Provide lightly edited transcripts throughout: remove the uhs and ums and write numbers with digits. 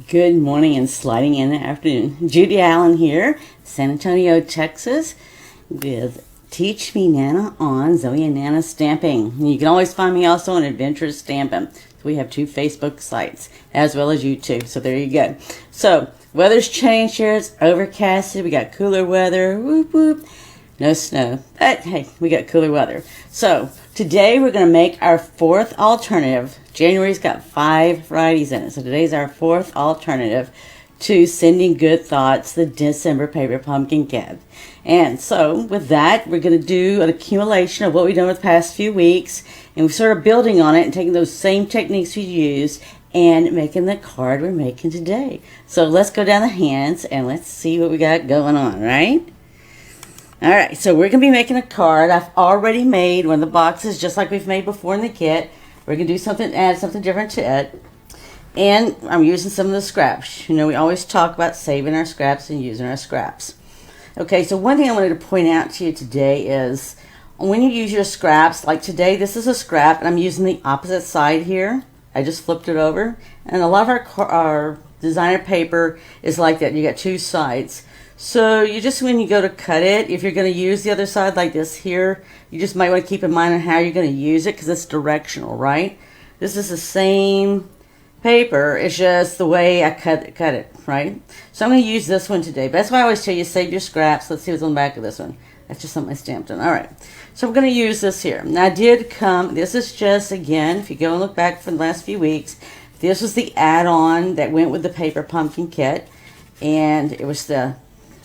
Good morning and sliding in the afternoon. Judy Allan here, San Antonio, Texas, with Teach Me Nana on Zoe and Nana Stamping. You can always find me also on Adventurous Stampin'. So we have 2 Facebook sites as well as YouTube. So there you go. So weather's changed here. It's overcasted. We got cooler weather. Whoop whoop. No snow. But hey, we got cooler weather. So today we're going to make our 4th alternative. January's got 5 varieties in it. So today's our 4th alternative to Sending Good Thoughts, the December paper pumpkin kit. And so with that, we're going to do an accumulation of what we've done with the past few weeks. And we're sort of building on it and taking those same techniques we used and making the card we're making today. So let's go down the hands and let's see what we got going on, right? Alright, so we're going to be making a card. I've already made one of the boxes just like we've made before in the kit. We're going to do something, add something different to it. And I'm using some of the scraps. You know, we always talk about saving our scraps and using our scraps. Okay, so one thing I wanted to point out to you today is when you use your scraps, like today, this is a scrap, and I'm using the opposite side here. I just flipped it over. And a lot of our designer paper is like that. You got 2 sides. So you just, when you go to cut it, if you're going to use the other side like this here, you just might want to keep in mind on how you're going to use it because it's directional, right? This is the same paper, it's just the way I cut it, right? So I'm going to use this one today. But that's why I always tell you, save your scraps. Let's see what's on the back of this one. That's just something I stamped on. All right, so I'm going to use this here. Now this is just, again, if you go and look back for the last few weeks, this was the add-on that went with the paper pumpkin kit. And it was the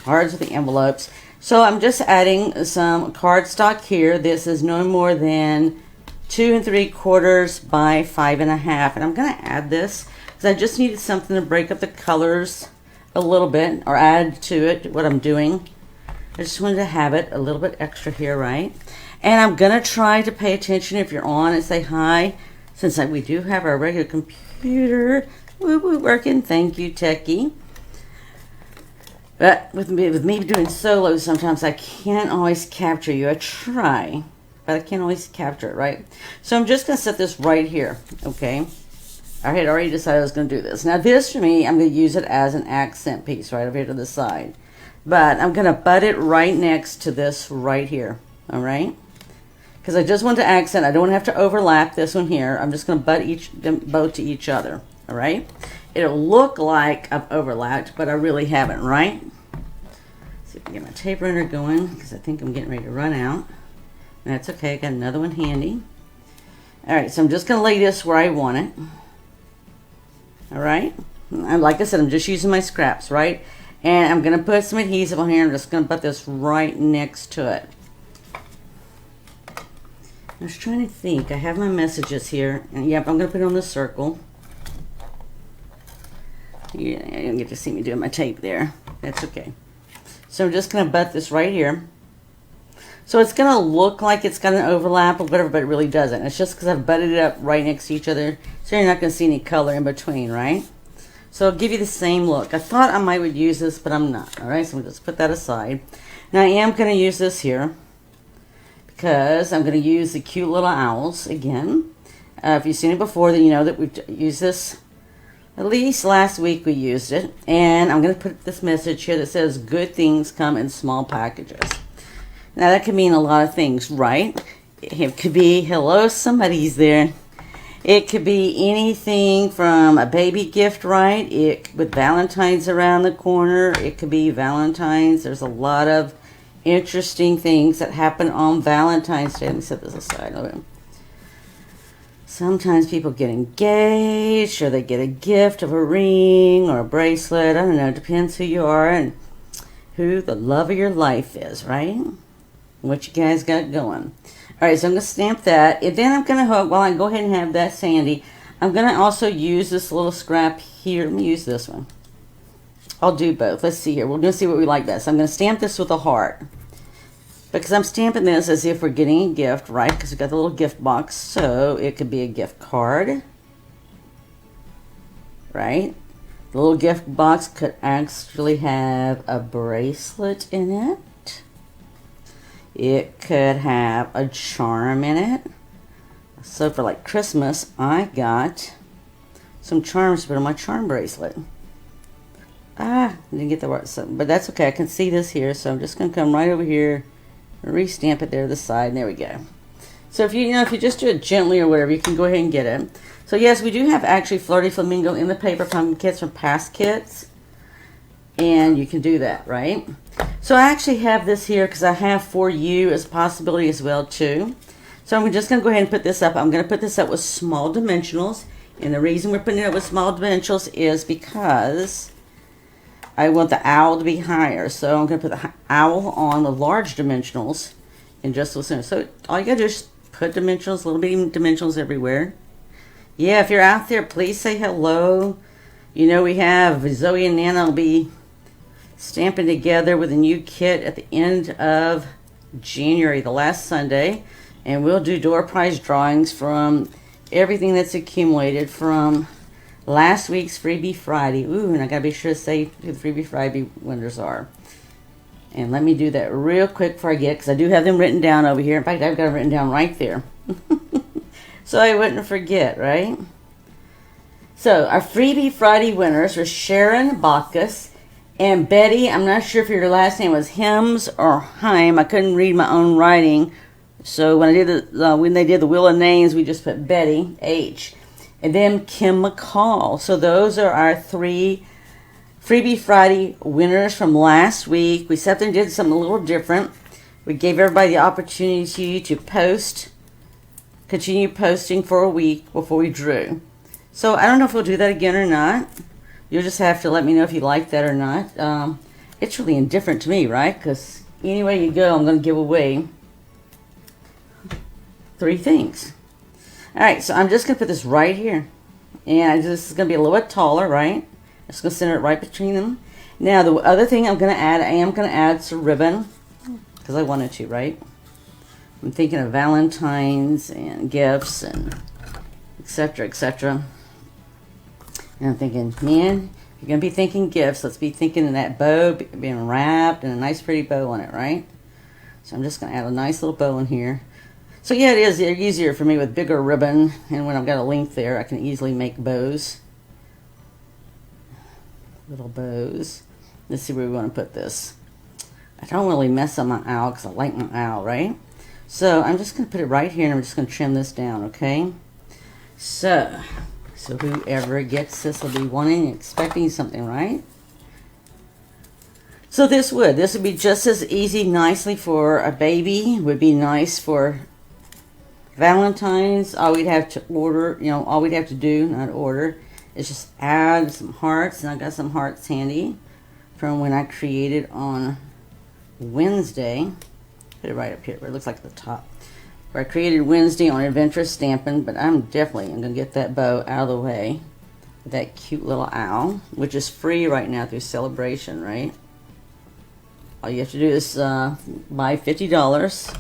cards with the envelopes. So I'm just adding some cardstock here. This is no more than 2 3/4 by 5.5, and I'm going to add this because I just needed something to break up the colors a little bit or add to it what I'm doing. I just wanted to have it a little bit extra here, right? And I'm going to try to pay attention if you're on and say hi, since we do have our regular computer working. Thank you, Techie. But with me doing solos, sometimes I can't always capture you. I try, but I can't always capture it, right? So I'm just going to set this right here, okay? I had already decided I was going to do this. Now this, for me, I'm going to use it as an accent piece right over here to the side. But I'm going to butt it right next to this right here, all right? Because I just want to accent. I don't want to have to overlap this one here. I'm just going to butt them both to each other, all right? It'll look like I've overlapped, but I really haven't, right? See if I can get my tape runner going, because I think I'm getting ready to run out. That's okay, I got another one handy. Alright, so I'm just going to lay this where I want it. Alright? And like I said, I'm just using my scraps, right? And I'm going to put some adhesive on here. I'm just going to put this right next to it. I was trying to think. I have my messages here. And yep, I'm going to put it on the circle. Yeah, you don't get to see me doing my tape there. That's okay. So I'm just going to butt this right here. So it's going to look like it's got an overlap or whatever, but it really doesn't. It's just because I've butted it up right next to each other, so you're not going to see any color in between, right? So it'll give you the same look. I thought I might would use this, but I'm not. All right, so we'll just put that aside. Now I am going to use this here because I'm going to use the cute little owls again. If you've seen it before, then you know that we've used this. At least last week we used it. And I'm going to put this message here that says, good things come in small packages. Now that could mean a lot of things, right? It could be, hello, somebody's there. It could be anything from a baby gift, right? With Valentine's around the corner. It could be Valentine's. There's a lot of interesting things that happen on Valentine's Day. Let me set this aside a little bit. Sometimes people get engaged, or they get a gift of a ring or a bracelet. I don't know, it depends who you are and who the love of your life is, right? What you guys got going. All right, so I'm going to stamp that. And then I'm going to hook, while I go ahead and have that sandy, I'm going to also use this little scrap here. Let me use this one. I'll do both. Let's see here. We're going to see what we like best. I'm going to stamp this with a heart. Because I'm stamping this as if we're getting a gift, right? Because we've got the little gift box. So it could be a gift card. Right? The little gift box could actually have a bracelet in it. It could have a charm in it. So for like Christmas, I got some charms to put on my charm bracelet. I didn't get the right, but that's okay. I can see this here, so I'm just going to come right over here and re-stamp it there to the side, and there we go. So if if you just do it gently or whatever, you can go ahead and get it. So yes, we do have actually Flirty Flamingo in the paper pumpkin kits from past kits, and you can do that, right? So I actually have this here because I have For You as a possibility as well too. So I'm just going to go ahead and put this up. I'm going to put this up with small dimensionals, and the reason we're putting it up with small dimensionals is because I want the owl to be higher. So I'm going to put the owl on the large dimensionals in just a second. So all you got to do is put dimensionals, little bitty dimensionals everywhere. Yeah, if you're out there, please say hello. You know, we have Zoe and Nana will be stamping together with a new kit at the end of January, the last Sunday. And we'll do door prize drawings from everything that's accumulated from last week's Freebie Friday. Ooh, and I got to be sure to say who the Freebie Friday winners are. And let me do that real quick before I get it, because I do have them written down over here. In fact, I've got them written down right there. So I wouldn't forget, right? So our Freebie Friday winners were Sharon Bacchus and Betty. I'm not sure if your last name was Hems or Heim. I couldn't read my own writing. So when they did the Wheel of Names, we just put Betty, H. And then Kim McCall. So those are our 3 Freebie Friday winners from last week. We sat there and did something a little different. We gave everybody the opportunity to continue posting for a week before we drew. So I don't know if we'll do that again or not. You'll just have to let me know if you like that or not. It's really indifferent to me, right? Because anywhere you go, I'm going to give away 3 things. Alright, so I'm just going to put this right here. And this is going to be a little bit taller, right? I'm just going to center it right between them. Now, the other thing I'm going to add, I am going to add some ribbon. Because I wanted to, right? I'm thinking of Valentine's and gifts and etc., etc. And I'm thinking, man, you're going to be thinking gifts. Let's be thinking of that bow being wrapped and a nice pretty bow on it, right? So I'm just going to add a nice little bow in here. So yeah, it is easier for me with bigger ribbon, and when I've got a length there, I can easily make bows. Little bows. Let's see where we want to put this. I don't really mess up my owl because I like my owl, right? So I'm just going to put it right here, and I'm just going to trim this down, okay? So whoever gets this will be wanting and expecting something, right? So this would be just as easy nicely for a baby. Would be nice for Valentine's. All we'd have to order, all we'd have to do, not order, is just add some hearts. And I got some hearts handy from when I created on Wednesday. Put it right up here where it looks like the top. Where I created Wednesday on Adventurous Stampin', but I'm going to get that bow out of the way. That cute little owl, which is free right now through Celebration, right? All you have to do is buy $50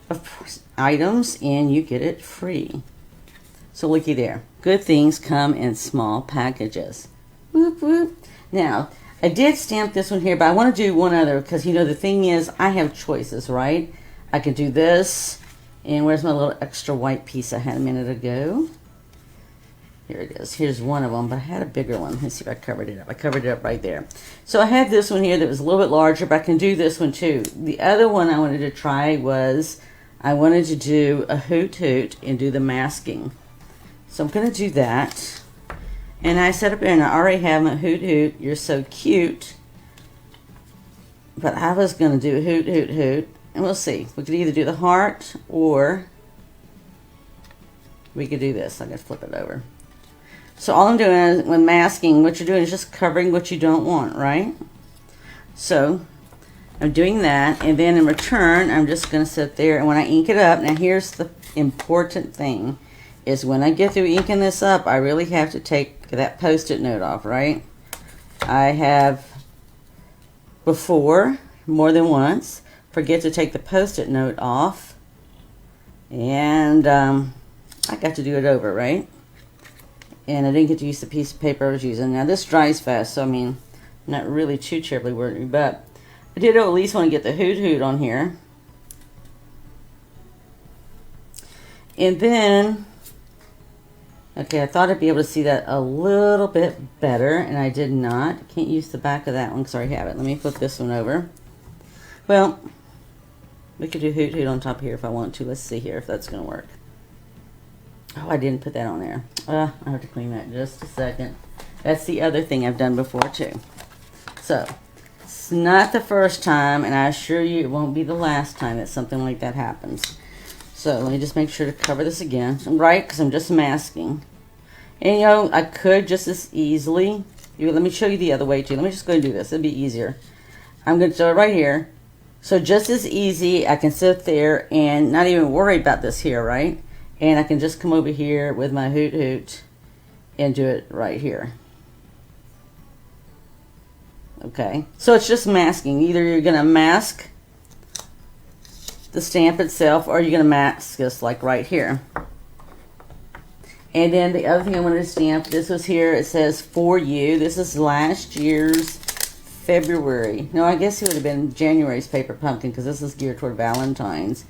of items and you get it free. So looky there. Good things come in small packages. Whoop, whoop. Now, I did stamp this one here, but I want to do one other because, the thing is, I have choices, right? I could do this, and where's my little extra white piece I had a minute ago? Here it is. Here's one of them, but I had a bigger one. Let's see if I covered it up. I covered it up right there. So I had this one here that was a little bit larger, but I can do this one too. The other one I wanted to try was, I wanted to do a hoot hoot and do the masking. So I'm going to do that. And I set up here, and I already have my hoot hoot. You're so cute. But I was going to do hoot hoot hoot. And we'll see. We could either do the heart, or we could do this. I'm going to flip it over. So all I'm doing is, when masking, what you're doing is just covering what you don't want, right? So I'm doing that, and then in return, I'm just going to sit there, and when I ink it up, now here's the important thing, is when I get through inking this up, I really have to take that Post-it note off, right? I have before, more than once, forget to take the Post-it note off, and I got to do it over, right? And I didn't get to use the piece of paper I was using. Now this dries fast, so I'm not really too terribly worried, but I did at least want to get the hoot hoot on here. And then Okay, I thought I'd be able to see that a little bit better, and I did not. Can't use the back of that one because I already have it. Let me flip this one over. Well, we could do Hoot Hoot on top here if I want to. Let's see here if that's going to work. Oh, I didn't put that on there. I have to clean that in just a second. That's the other thing I've done before, too. So, it's not the first time, and I assure you it won't be the last time that something like that happens. So, let me just make sure to cover this again. Right, because I'm just masking. And, you know, I could just as easily, let me show you the other way, too. Let me just go and do this. It'll be easier. I'm going to do it right here. So, just as easy, I can sit there and not even worry about this here, right? And I can just come over here with my Hoot Hoot and do it right here. Okay, so it's just masking. Either you're going to mask the stamp itself or you're going to mask this like right here. And then the other thing I wanted to stamp, this was here, it says for you. This is last year's February. No, I guess it would have been January's Paper Pumpkin because this is geared toward Valentine's.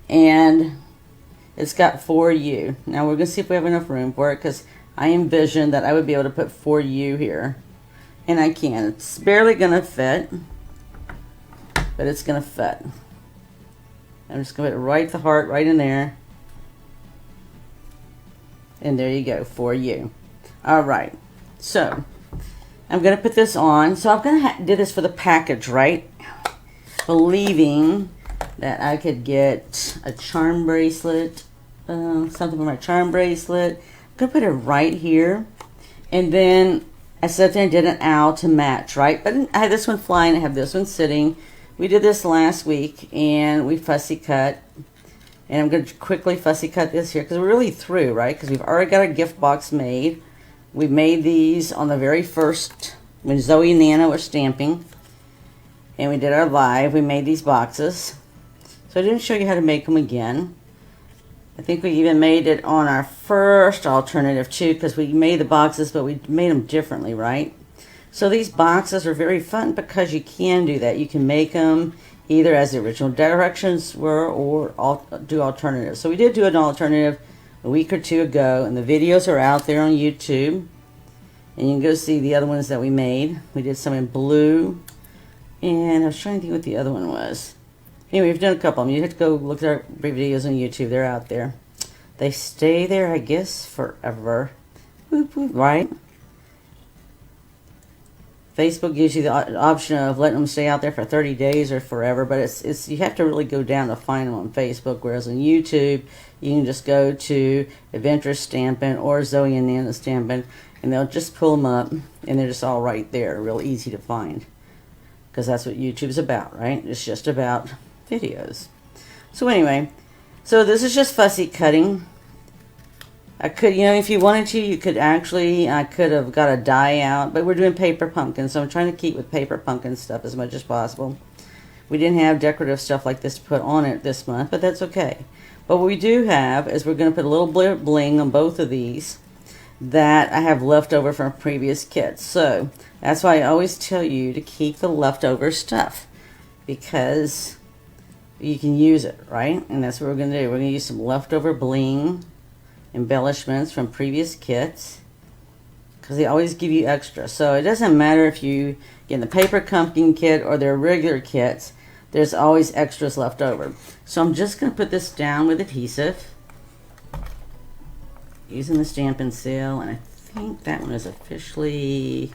And it's got for you. Now we're going to see if we have enough room for it because I envisioned that I would be able to put for you here. And I can. It's barely going to fit, but it's going to fit. I'm just going to put right the heart right in there. And there you go, for you. All right. So, I'm going to put this on. So, I'm going to do this for the package, right? Believing that I could get a charm bracelet, something for my charm bracelet. I'm going to put it right here. And then I sat there and did an owl to match, right? But I had this one flying, I have this one sitting. We did this last week, and we fussy cut. And I'm going to quickly fussy cut this here, because we're really through, right? Because we've already got a gift box made. We made these on the very first, when Zoe and Nana were stamping. And we did our live, we made these boxes. So I didn't show you how to make them again. I think we even made it on our first alternative too, because we made the boxes, but we made them differently, right? So these boxes are very fun because you can do that. You can make them either as the original directions were or do alternatives. So we did do an alternative a week or two ago, and the videos are out there on YouTube. And you can go see the other ones that we made. We did some in blue, and I was trying to think what the other one was. Anyway, we've done a couple of them. You have to go look at our videos on YouTube. They're out there. They stay there, I guess, forever. Whoop, whoop, right? Facebook gives you the option of letting them stay out there for 30 days or forever, but it's you have to really go down to find them on Facebook, whereas on YouTube, you can just go to Adventurous Stampin' or Zoe and Nana Stampin', and they'll just pull them up, and they're just all right there, real easy to find. Because that's what YouTube's about, right? It's just about videos. So anyway, so this is just fussy cutting. I could, you know, if you wanted to, you could actually, I could have got a die out, but we're doing paper pumpkin, so I'm trying to keep with paper pumpkin stuff as much as possible. We didn't have decorative stuff like this to put on it this month, but that's okay. But what we do have is we're going to put a little bling on both of these that I have left over from previous kits. So that's why I always tell you to keep the leftover stuff, because you can use it, right? And that's what we're going to do. We're going to use some leftover bling embellishments from previous kits, because they always give you extra. So it doesn't matter if you get in the paper pumpkin kit or their regular kits, there's always extras left over. So I'm just going to put this down with adhesive using the Stampin' Seal, and I think that one is officially,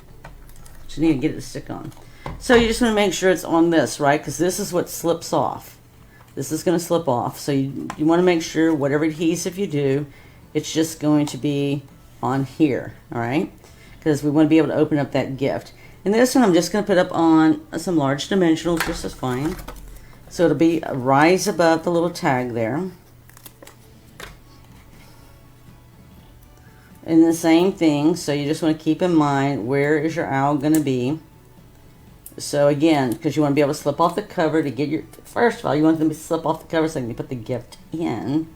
just need to get it to stick on. So you just want to make sure it's on this, right? Because this is what slips off. This is going to slip off. So you want to make sure whatever adhesive you do, it's just going to be on here, all right? Because we want to be able to open up that gift. And this one I'm just going to put up on some large dimensionals just as fine. So it'll be a rise above the little tag there. And the same thing, so you just want to keep in mind where is your owl going to be. So again, because you want to be able to slip off the cover to get your, first of all, you want them to slip off the cover so you can put the gift in.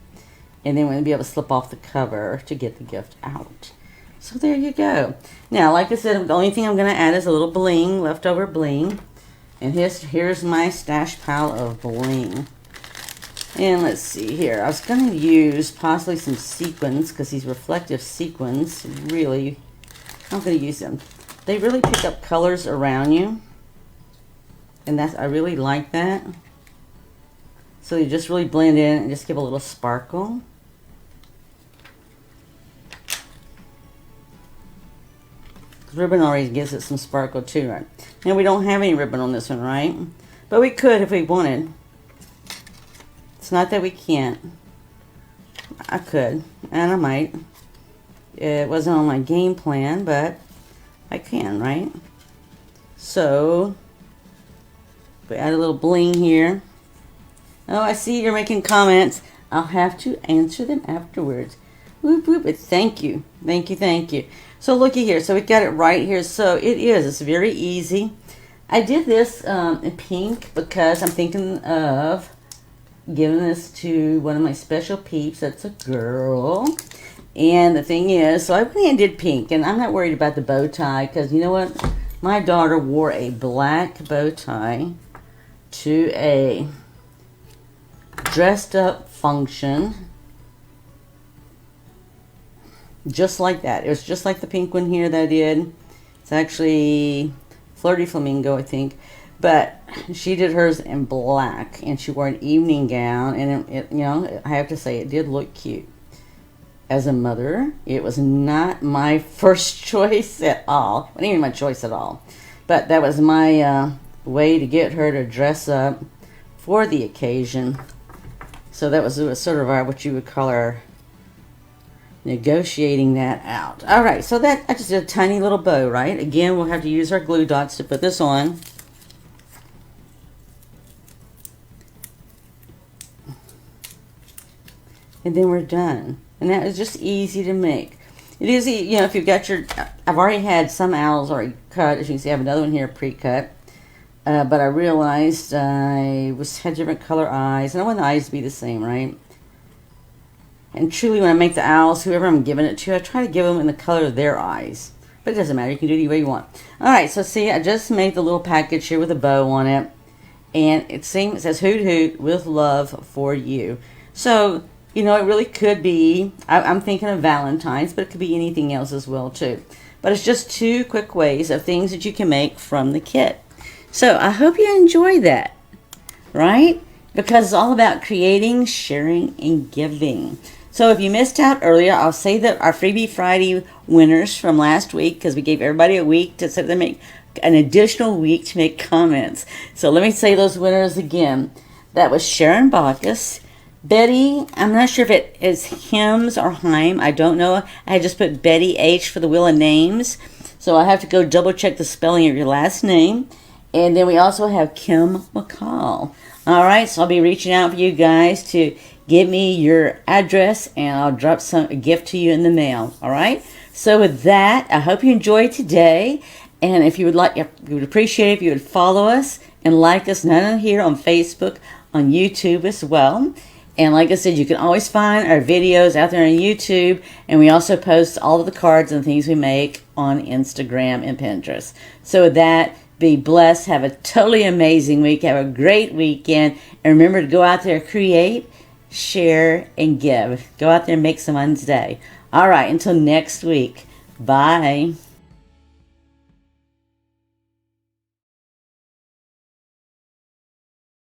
And then you want to be able to slip off the cover to get the gift out. So there you go. Now, like I said, the only thing I'm going to add is a little bling, leftover bling. And here's my stash pile of bling. And let's see here. I was going to use possibly some sequins because these reflective sequins really, I'm going to use them. They really pick up colors around you. And I really like that. So you just really blend in and just give a little sparkle. Ribbon already gives it some sparkle too, right? And we don't have any ribbon on this one, right? But we could if we wanted. It's not that we can't. I could, and I might. It wasn't on my game plan, but I can, right? So, we add a little bling here. Oh, I see you're making comments. I'll have to answer them afterwards. Whoop, whoop. Thank you. Thank you, thank you. So, looky here. So, we got it right here. So, it's very easy. I did this in pink because I'm thinking of giving this to one of my special peeps. That's a girl. And the thing is, so I went and did pink. And I'm not worried about the bow tie because you know what? My daughter wore a black bow tie to a dressed up function. Just like that. It was just like the pink one here that I did. It's actually Flirty Flamingo, I think. But she did hers in black, and she wore an evening gown, and you know, I have to say, it did look cute. As a mother, it was not my first choice at all. It wasn't even my choice at all. But that was my way to get her to dress up for the occasion. So that was sort of what you would call our negotiating that out. All right, so that I just did a tiny little bow, right? Again, we'll have to use our glue dots to put this on. And then we're done. And that is just easy to make. It is, you know, if you've got your, I've already had some owls already cut. As you can see, I have another one here pre-cut. But I realized I had different color eyes. And I want the eyes to be the same, right? And truly, when I make the owls, whoever I'm giving it to, I try to give them in the color of their eyes. But it doesn't matter. You can do it any way you want. All right, so see, I just made the little package here with a bow on it. And it says, Hoot Hoot with love for you. So, you know, it really could be, I'm thinking of Valentine's, but it could be anything else as well, too. But it's just 2 quick ways of things that you can make from the kit. So, I hope you enjoy that, right? Because it's all about creating, sharing, and giving. So, if you missed out earlier, I'll say that our Freebie Friday winners from last week, because we gave everybody a week to sit there and make an additional week to make comments. So, let me say those winners again. That was Sharon Bacchus, Betty, I'm not sure if it is Hims or Heim. I don't know. I just put Betty H for the Wheel of Names. So I have to go double check the spelling of your last name. And then we also have Kim McCall. All right, so I'll be reaching out for you guys to give me your address and I'll drop a gift to you in the mail. All right? So with that, I hope you enjoyed today. And if you would like, we would appreciate it if you would follow us and like us, not only here on Facebook, on YouTube as well. And like I said, you can always find our videos out there on YouTube. And we also post all of the cards and things we make on Instagram and Pinterest. So with that, be blessed. Have a totally amazing week. Have a great weekend. And remember to go out there, create, share, and give. Go out there and make someone's day. All right, until next week. Bye.